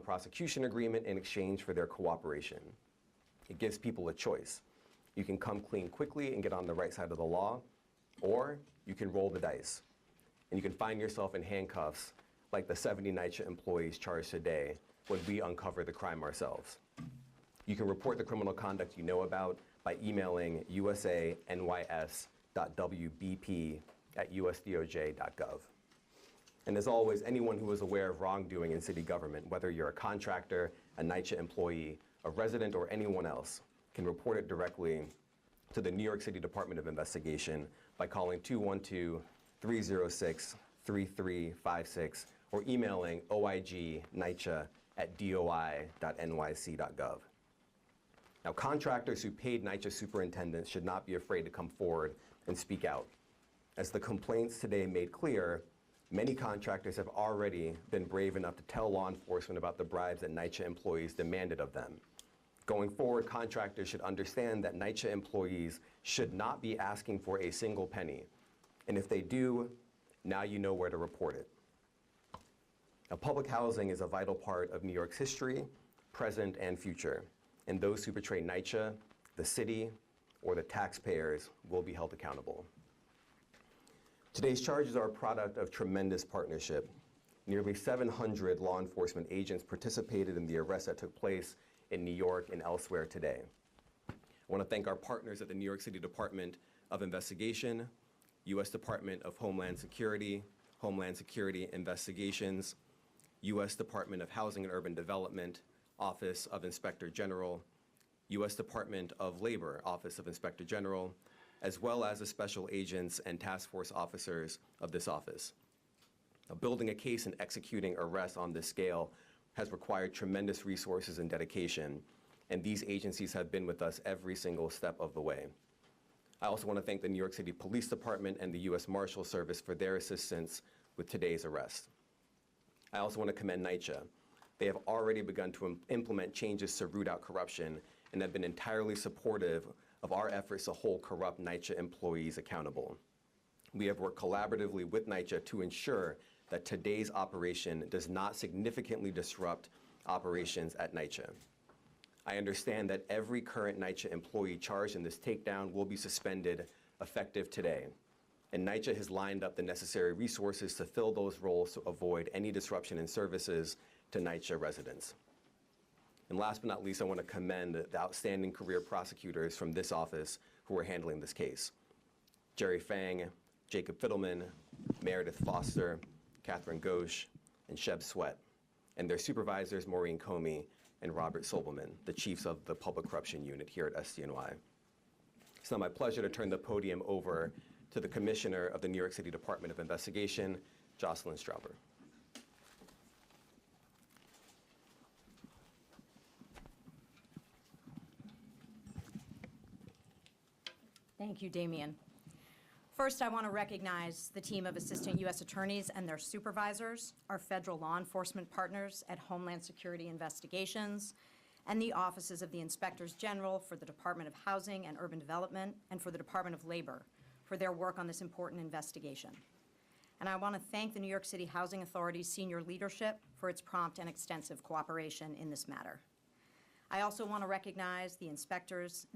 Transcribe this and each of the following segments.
non-prosecution agreement in exchange for their cooperation. It gives people a choice. You can come clean quickly and get on the right side of the law, or you can roll the dice. And you can find yourself in handcuffs like the 70 NYCHA employees charged today when we uncover the crime ourselves. You can report the criminal conduct you know about by emailing usanys.wbp@usdoj.gov. And as always, anyone who is aware of wrongdoing in city government, whether you're a contractor, a NYCHA employee, a resident, or anyone else, can report it directly to the New York City Department of Investigation by calling 212-306-3356 or emailing oig.nycha@doi.nyc.gov. Now, contractors who paid NYCHA superintendents should not be afraid to come forward and speak out. As the complaints today made clear, many contractors have already been brave enough to tell law enforcement about the bribes that NYCHA employees demanded of them. Going forward, contractors should understand that NYCHA employees should not be asking for a single penny. And if they do, now you know where to report it. Now, public housing is a vital part of New York's history, present, and future. And those who betray NYCHA, the city, or the taxpayers will be held accountable. Today's charges are a product of tremendous partnership. Nearly 700 law enforcement agents participated in the arrests that took place in New York and elsewhere today. I want to thank our partners at the New York City Department of Investigation, U.S. Department of Homeland Security Investigations, U.S. Department of Housing and Urban Development, Office of Inspector General, U.S. Department of Labor, Office of Inspector General, as well as the special agents and task force officers of this office. Now, building a case and executing arrests on this scale has required tremendous resources and dedication, and these agencies have been with us every single step of the way. I also want to thank the New York City Police Department and the U.S. Marshal Service for their assistance with today's arrest. I also want to commend NYCHA. They have already begun to implement changes to root out corruption and have been entirely supportive of our efforts to hold corrupt NYCHA employees accountable. We have worked collaboratively with NYCHA to ensure that today's operation does not significantly disrupt operations at NYCHA. I understand that every current NYCHA employee charged in this takedown will be suspended effective today, and NYCHA has lined up the necessary resources to fill those roles to avoid any disruption in services to NYCHA residents. And last but not least, I want to commend the outstanding career prosecutors from this office who are handling this case. Jerry Fang, Jacob Fiddleman, Meredith Foster, Catherine Ghosh, and Sheb Sweat, and their supervisors, Maureen Comey and Robert Sobelman, the chiefs of the Public Corruption Unit here at SDNY. It's now my pleasure to turn the podium over to the Commissioner of the New York City Department of Investigation, Jocelyn Strouber. Thank you, Damian. First, I want to recognize the team of Assistant U.S. Attorneys and their supervisors, our federal law enforcement partners at Homeland Security Investigations, and the offices of the Inspectors General for the Department of Housing and Urban Development and for the Department of Labor for their work on this important investigation. And I want to thank the New York City Housing Authority's senior leadership for its prompt and extensive cooperation in this matter. I also want to recognize the investigators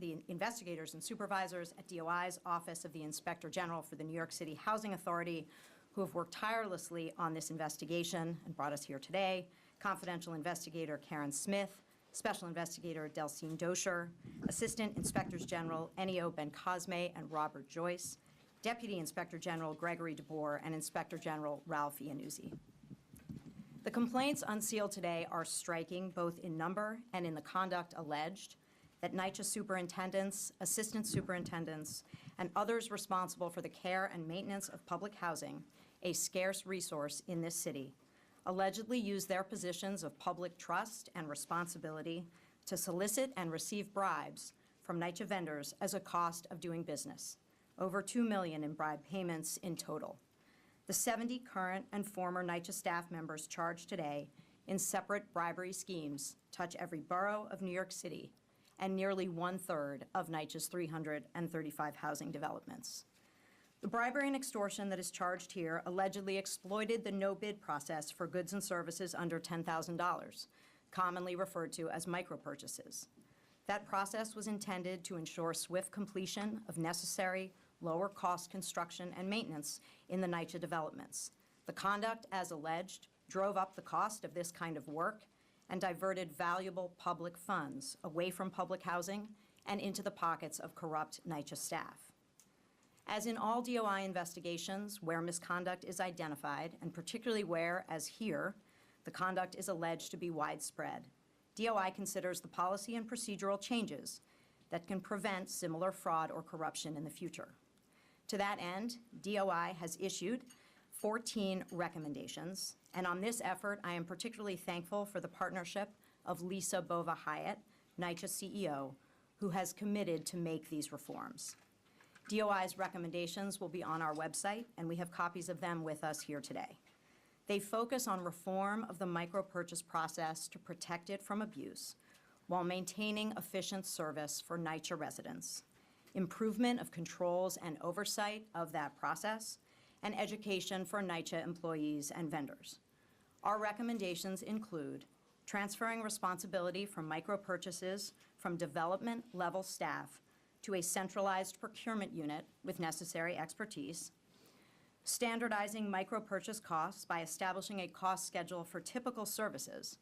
and supervisors at DOI's Office of the Inspector General for the New York City Housing Authority who have worked tirelessly on this investigation and brought us here today. Confidential Investigator Karen Smith, Special Investigator Delcine Dosher, Assistant Inspectors General Ennio Bencosme and Robert Joyce, Deputy Inspector General Gregory DeBoer, and Inspector General Ralph Iannuzzi. The complaints unsealed today are striking both in number and in the conduct alleged that NYCHA superintendents, assistant superintendents, and others responsible for the care and maintenance of public housing, a scarce resource in this city, allegedly use their positions of public trust and responsibility to solicit and receive bribes from NYCHA vendors as a cost of doing business, over $2 million in bribe payments in total. The 70 current and former NYCHA staff members charged today in separate bribery schemes touch every borough of New York City and nearly 1/3 of NYCHA's 335 housing developments. The bribery and extortion that is charged here allegedly exploited the no-bid process for goods and services under $10,000 commonly referred to as micro-purchases. That process was intended to ensure swift completion of necessary lower-cost construction and maintenance in the NYCHA developments. The conduct, as alleged, drove up the cost of this kind of work and diverted valuable public funds away from public housing and into the pockets of corrupt NYCHA staff. As in all DOI investigations where misconduct is identified, and particularly where, as here, the conduct is alleged to be widespread, DOI considers the policy and procedural changes that can prevent similar fraud or corruption in the future. To that end, DOI has issued 14 recommendations, and on this effort, I am particularly thankful for the partnership of Lisa Bova-Hyatt, NYCHA CEO, who has committed to make these reforms. DOI's recommendations will be on our website, and we have copies of them with us here today. They focus on reform of the micro-purchase process to protect it from abuse while maintaining efficient service for NYCHA residents, improvement of controls and oversight of that process, and education for NYCHA employees and vendors. Our recommendations include transferring responsibility for micro-purchases from development-level staff to a centralized procurement unit with necessary expertise, standardizing micro-purchase costs by establishing a cost schedule for typical services,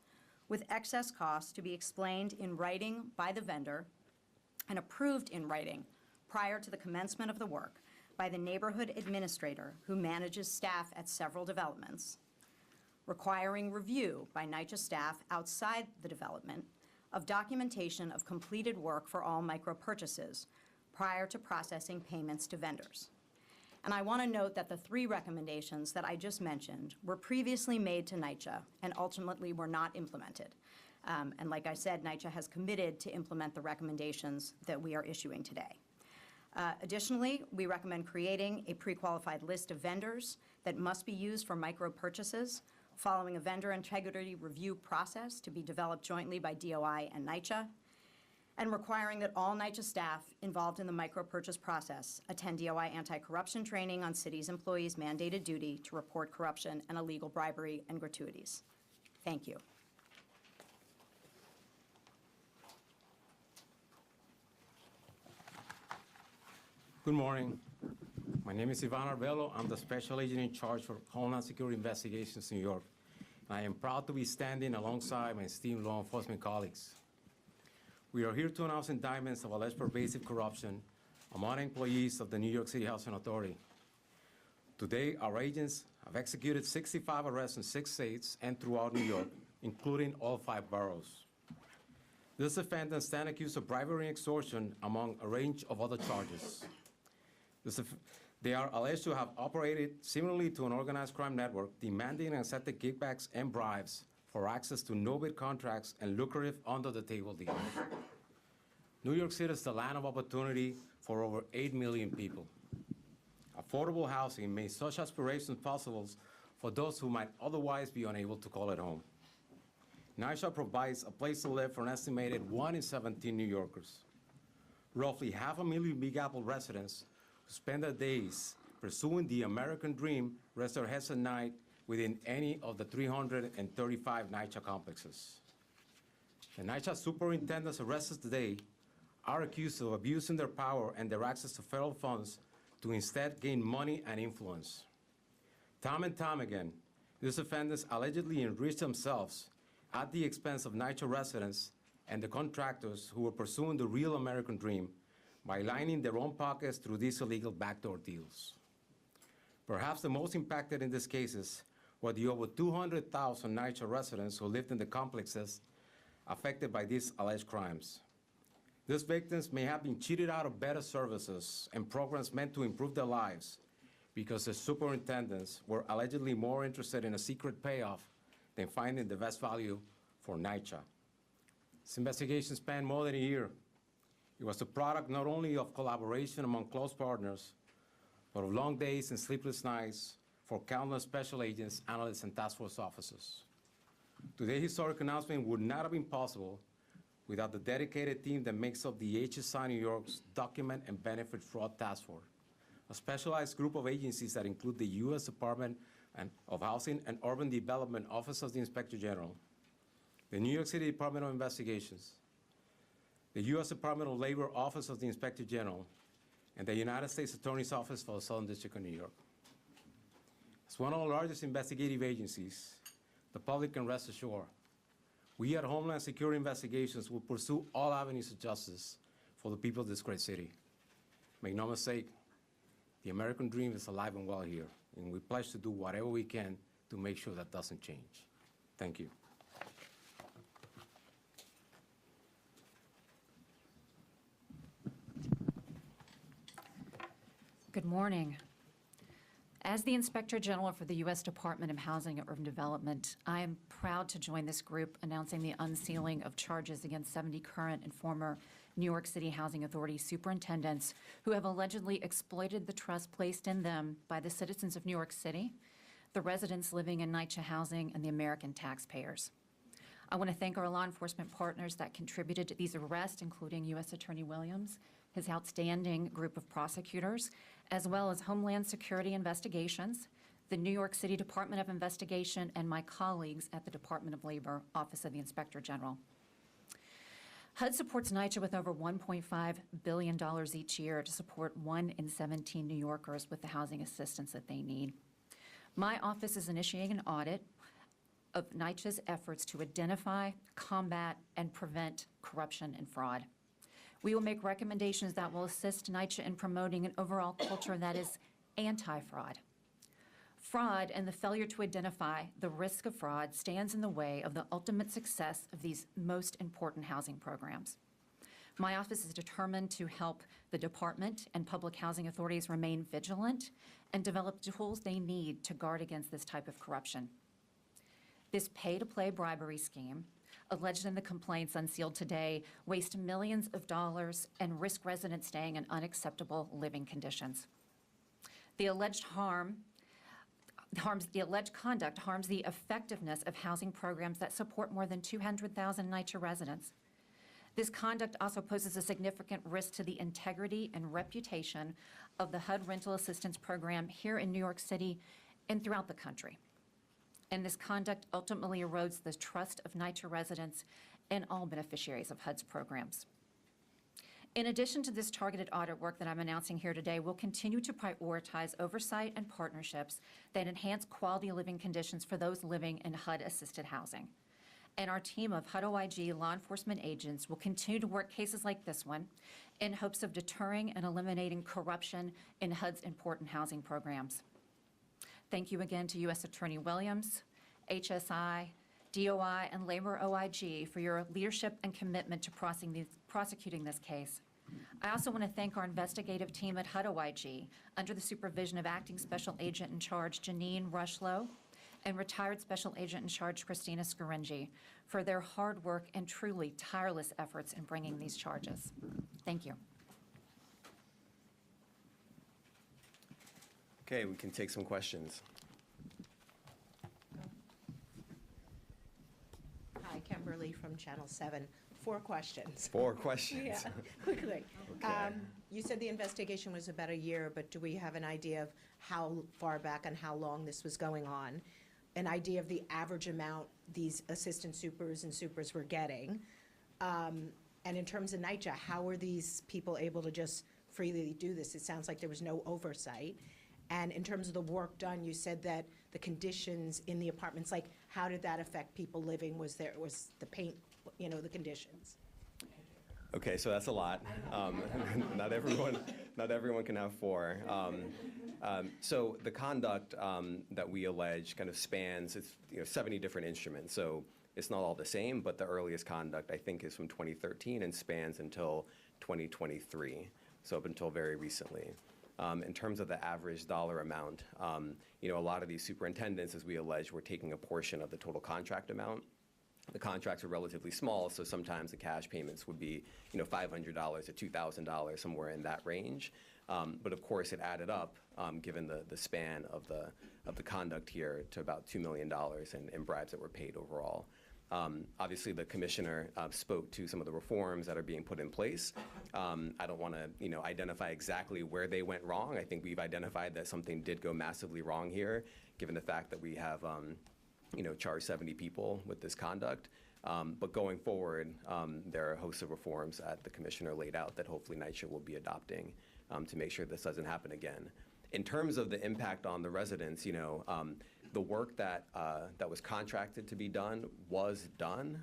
with excess costs to be explained in writing by the vendor and approved in writing prior to the commencement of the work by the neighborhood administrator who manages staff at several developments, requiring review by NYCHA staff outside the development of documentation of completed work for all micro-purchases prior to processing payments to vendors. And I want to note that the 3 recommendations that I just mentioned were previously made to NYCHA and ultimately were not implemented. And like I said, NYCHA has committed to implement the recommendations that we are issuing today. Additionally, we recommend creating a pre-qualified list of vendors that must be used for micro-purchases following a vendor integrity review process to be developed jointly by DOI and NYCHA, and requiring that all NYCHA staff involved in the micro-purchase process attend DOI anti-corruption training on city's employees' mandated duty to report corruption and illegal bribery and gratuities. Thank you. Good morning. My name is Ivan Arbello. I'm the Special Agent in charge for Homeland Security Investigations in New York. And I am proud to be standing alongside my esteemed law enforcement colleagues. We are here to announce indictments of alleged pervasive corruption among employees of the New York City Housing Authority. Today, our agents have executed 65 arrests in 6 states and throughout New York, including all 5 boroughs. These defendants stand accused of bribery and extortion, among a range of other charges. They are alleged to have operated similarly to an organized crime network, demanding and accepting kickbacks and bribes for access to no-bid contracts and lucrative under-the-table deals. New York City is the land of opportunity for over 8 million people. Affordable housing makes such aspirations possible for those who might otherwise be unable to call it home. NYCHA provides a place to live for an estimated 1 in 17 New Yorkers. Roughly 500,000 Big Apple residents who spend their days pursuing the American dream rest their heads at night within any of the 335 NYCHA complexes. The NYCHA superintendents arrested today are accused of abusing their power and their access to federal funds to instead gain money and influence. Time and time again, these offenders allegedly enriched themselves at the expense of NYCHA residents and the contractors who were pursuing the real American dream by lining their own pockets through these illegal backdoor deals. Perhaps the most impacted in these cases were the over 200,000 NYCHA residents who lived in the complexes affected by these alleged crimes. These victims may have been cheated out of better services and programs meant to improve their lives because the superintendents were allegedly more interested in a secret payoff than finding the best value for NYCHA. This investigation spanned more than a year. It was the product not only of collaboration among close partners, but of long days and sleepless nights for countless special agents, analysts, and task force officers. Today's historic announcement would not have been possible without the dedicated team that makes up the HSI New York's Document and Benefit Fraud Task Force, a specialized group of agencies that include the U.S. Department of Housing and Urban Development Office of the Inspector General, the New York City Department of Investigations, the U.S. Department of Labor Office of the Inspector General, and the United States Attorney's Office for the Southern District of New York. As one of the largest investigative agencies, the public can rest assured, we at Homeland Security Investigations will pursue all avenues of justice for the people of this great city. Make no mistake, the American dream is alive and well here, and we pledge to do whatever we can to make sure that doesn't change. Thank you. Good morning. As the Inspector General for the U.S. Department of Housing and Urban Development, I am proud to join this group announcing the unsealing of charges against 70 current and former New York City Housing Authority superintendents who have allegedly exploited the trust placed in them by the citizens of New York City, the residents living in NYCHA housing, and the American taxpayers. I want to thank our law enforcement partners that contributed to these arrests, including U.S. Attorney Williams, his outstanding group of prosecutors, as well as Homeland Security Investigations, the New York City Department of Investigation, and my colleagues at the Department of Labor, Office of the Inspector General. HUD supports NYCHA with over $1.5 billion each year to support 1 in 17 New Yorkers with the housing assistance that they need. My office is initiating an audit of NYCHA's efforts to identify, combat, and prevent corruption and fraud. We will make recommendations that will assist NYCHA in promoting an overall culture that is anti-fraud. Fraud and the failure to identify the risk of fraud stands in the way of the ultimate success of these most important housing programs. My office is determined to help the department and public housing authorities remain vigilant and develop tools they need to guard against this type of corruption. This pay-to-play bribery scheme, alleged in the complaints unsealed today, waste millions of dollars and risk residents staying in unacceptable living conditions. The alleged conduct harms the effectiveness of housing programs that support more than 200,000 NYCHA residents. This conduct also poses a significant risk to the integrity and reputation of the HUD rental assistance program here in New York City and throughout the country. And this conduct ultimately erodes the trust of NYCHA residents and all beneficiaries of HUD's programs. In addition to this targeted audit work that I'm announcing here today, we'll continue to prioritize oversight and partnerships that enhance quality living conditions for those living in HUD-assisted housing. And our team of HUD OIG law enforcement agents will continue to work cases like this one in hopes of deterring and eliminating corruption in HUD's important housing programs. Thank you again to U.S. Attorney Williams, HSI, DOI, and Labor OIG for your leadership and commitment to prosecuting this case. I also want to thank our investigative team at HUD OIG under the supervision of Acting Special Agent in Charge Janine Rushlow and retired Special Agent in Charge Christina Scaringi for their hard work and truly tireless efforts in bringing these charges. Thank you. Okay, we can take some questions. Hi, Kimberly from Channel 7. 4 questions. 4 questions. Yeah, quickly. Okay. You said the investigation was about a year, but do we have an idea of how far back and how long this was going on? An idea of the average amount these assistant supers and supers were getting? And in terms of NYCHA, how were these people able to just freely do this? It sounds like there was no oversight. And in terms of the work done, you said that the conditions in the apartments, like how did that affect people living? Was the paint, the conditions? Okay, so that's a lot. Not everyone can have 4. So the conduct that we allege kind of spans, it's 70 different instruments. So it's not all the same, but the earliest conduct I think is from 2013 and spans until 2023. So up until very recently. In terms of the average dollar amount, a lot of these superintendents, as we allege, were taking a portion of the total contract amount. The contracts are relatively small, so sometimes the cash payments would be, $500 to $2,000, somewhere in that range. But of course, it added up, given the span of the conduct here, to about $2 million in bribes that were paid overall. Obviously, the commissioner spoke to some of the reforms that are being put in place. I don't want to, identify exactly where they went wrong. I think we've identified that something did go massively wrong here, given the fact that we have, charged 70 people with this conduct. But going forward, there are a host of reforms that the commissioner laid out that hopefully NYCHA will be adopting to make sure this doesn't happen again. In terms of the impact on the residents, the work that was contracted to be done was done.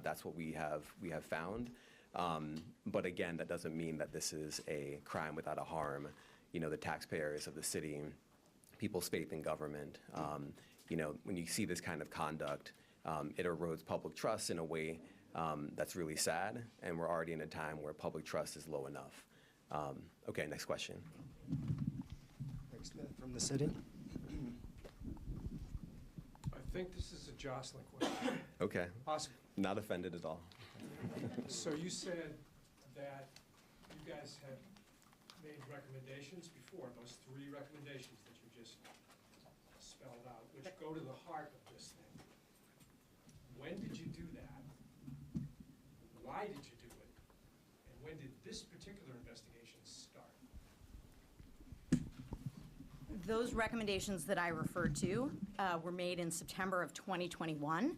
That's what we have found. But again, that doesn't mean that this is a crime without a harm. The taxpayers of the city, people's faith in government, when you see this kind of conduct, it erodes public trust in a way that's really sad, and we're already in a time where public trust is low enough. Okay, next question. Rick Smith from the city. I think this is a Jocelyn question. Okay, Possible. not offended at all. So you said that you guys had made recommendations before, those 3 recommendations that you just spelled out, which go to the heart of this thing. When did you do that? Why did you do it? And when did this particular investigation start? Those recommendations that I referred to were made in September of 2021.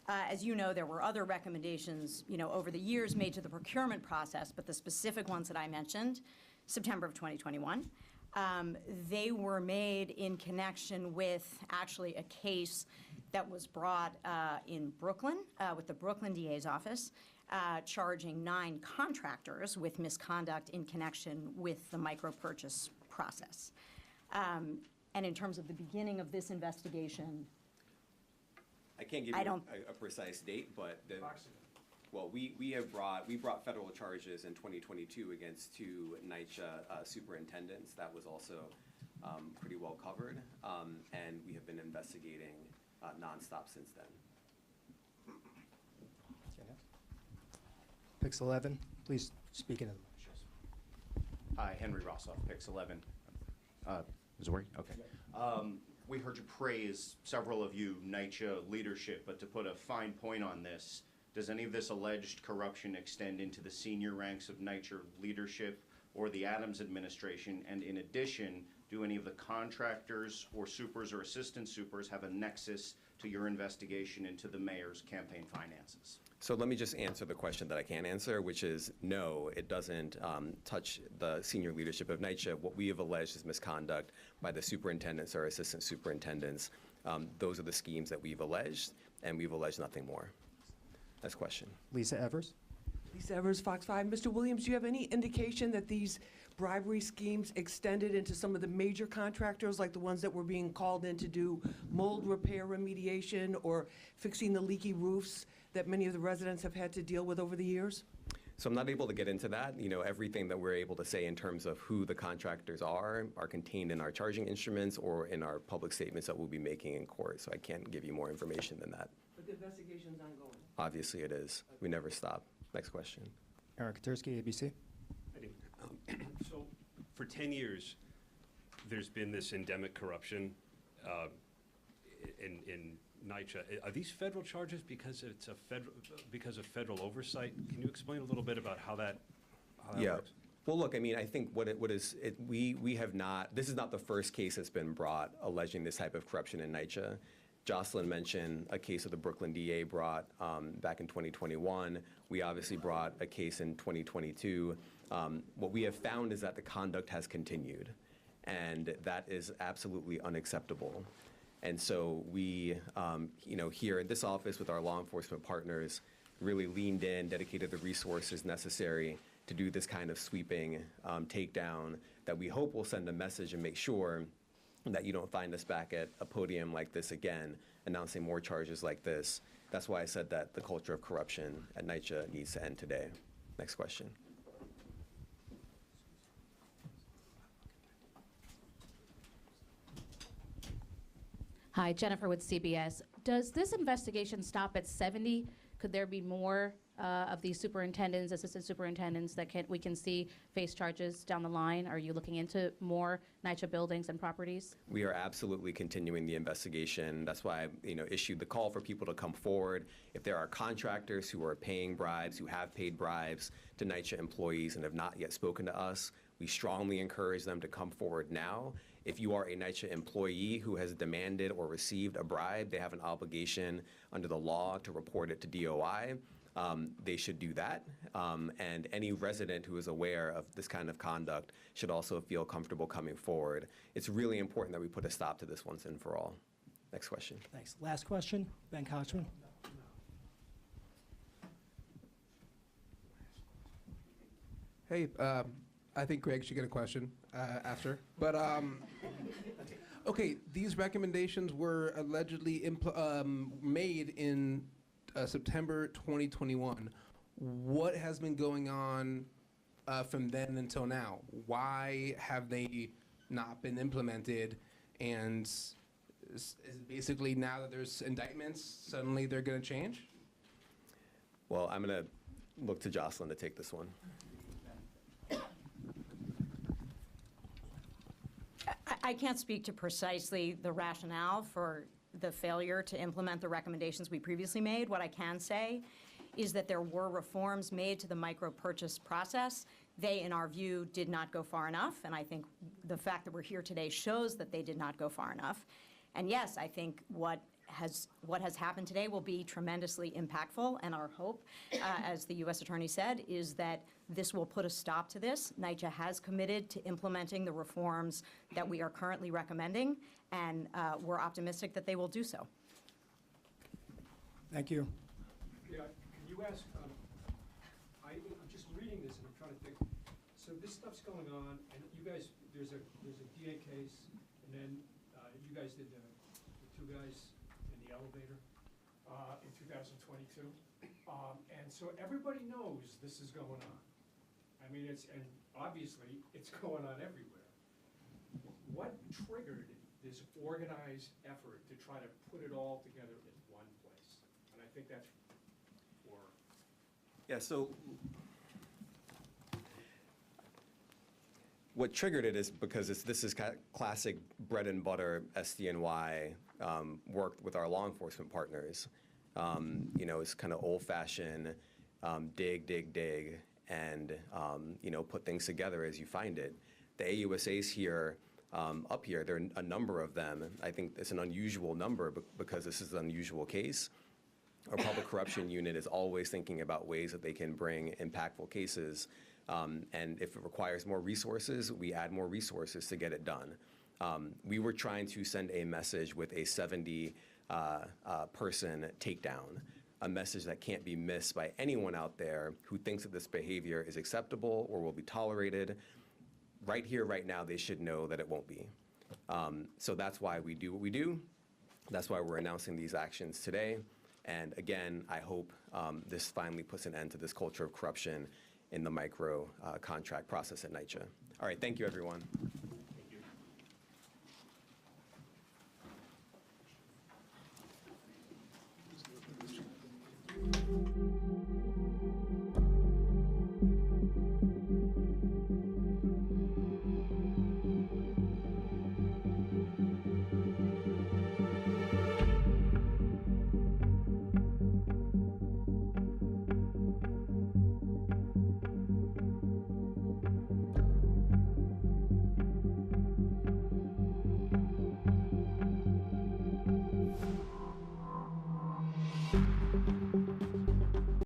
As you know, there were other recommendations, over the years made to the procurement process, but the specific ones that I mentioned, September of 2021, they were made in connection with actually a case that was brought in Brooklyn with the Brooklyn DA's office, charging 9 contractors with misconduct in connection with the micro-purchase process. And in terms of the beginning of this investigation, I can't give you a precise date, but well, we brought federal charges in 2022 against 2 NYCHA superintendents. That was also pretty well covered, and we have been investigating nonstop since then. Pix 11, please speak into the mic. Hi, Henry Rossoff, Pix 11. Is it working? Okay. We heard you praise, several of you, NYCHA leadership, but to put a fine point on this, does any of this alleged corruption extend into the senior ranks of NYCHA leadership or the Adams administration? And in addition, do any of the contractors or supers or assistant supers have a nexus to your investigation into the mayor's campaign finances? So let me just answer the question that I can answer, which is no, it doesn't touch the senior leadership of NYCHA. What we have alleged is misconduct by the superintendents or assistant superintendents. Those are the schemes that we've alleged, and we've alleged nothing more. Next question. Lisa Evers. Lisa Evers, Fox 5. Mr. Williams, do you have any indication that these bribery schemes extended into some of the major contractors, like the ones that were being called in to do mold repair remediation or fixing the leaky roofs that many of the residents have had to deal with over the years? So I'm not able to get into that. Everything that we're able to say in terms of who the contractors are contained in our charging instruments or in our public statements that we'll be making in court. So I can't give you more information than that. But the investigation's ongoing. Obviously it is. We never stop. Next question. Eric Katursky, ABC. I do. So for 10 years, there's been this endemic corruption in NYCHA. Are these federal charges because of federal oversight? Can you explain a little bit about how that works? Well, look, I think we have not, this is not the first case that's been brought alleging this type of corruption in NYCHA. Jocelyn mentioned a case that the Brooklyn DA brought back in 2021. We obviously brought a case in 2022. What we have found is that the conduct has continued, and that is absolutely unacceptable. And so we, here at this office with our law enforcement partners, really leaned in, dedicated the resources necessary to do this kind of sweeping takedown that we hope will send a message and make sure that you don't find us back at a podium like this again, announcing more charges like this. That's why I said that the culture of corruption at NYCHA needs to end today. Next question. Hi, Jennifer with CBS. Does this investigation stop at 70? Could there be more of these superintendents, assistant superintendents that we can see face charges down the line? Are you looking into more NYCHA buildings and properties? We are absolutely continuing the investigation. That's why I issued the call for people to come forward. If there are contractors who are paying bribes, who have paid bribes to NYCHA employees and have not yet spoken to us, we strongly encourage them to come forward now. If you are a NYCHA employee who has demanded or received a bribe, they have an obligation under the law to report it to DOI. They should do that. And any resident who is aware of this kind of conduct should also feel comfortable coming forward. It's really important that we put a stop to this once and for all. Next question. Thanks. Last question, Ben Kochman. Hey, I think Greg should get a question after. But, okay, these recommendations were allegedly made in September 2021. What has been going on from then until now? Why have they not been implemented? And is it basically now that there's indictments, suddenly they're going to change? Well, I'm going to look to Jocelyn to take this one. I can't speak to precisely the rationale for the failure to implement the recommendations we previously made. What I can say is that there were reforms made to the micro purchase process. They, in our view, did not go far enough, and I think the fact that we're here today shows that they did not go far enough. And yes, I think what has happened today will be tremendously impactful, and our hope, as the U.S. Attorney said, is that this will put a stop to this. NYCHA has committed to implementing the reforms that we are currently recommending, and we're optimistic that they will do so. Thank you. Yeah, can you ask, I'm just reading this and I'm trying to think. So this stuff's going on, and you guys, there's a DA case, and then you guys did the two guys in the elevator in 2022. And so everybody knows this is going on. I mean, and obviously, it's going on everywhere. What triggered this organized effort to try to put it all together in one place? And I think that's for... Yeah, so what triggered it is because this is classic bread and butter SDNY work with our law enforcement partners. You know, it's kind of old-fashioned dig, and put things together as you find it. The AUSAs here, up here, there are a number of them. I think it's an unusual number because this is an unusual case. Our public corruption unit is always thinking about ways that they can bring impactful cases. And if it requires more resources, we add more resources to get it done. We were trying to send a message with a 70-person takedown, a message that can't be missed by anyone out there who thinks that this behavior is acceptable or will be tolerated. Right here, right now, they should know that it won't be. So that's why we do what we do. That's why we're announcing these actions today. And again, I hope this finally puts an end to this culture of corruption in the micro contract process at NYCHA. All right, thank you, everyone.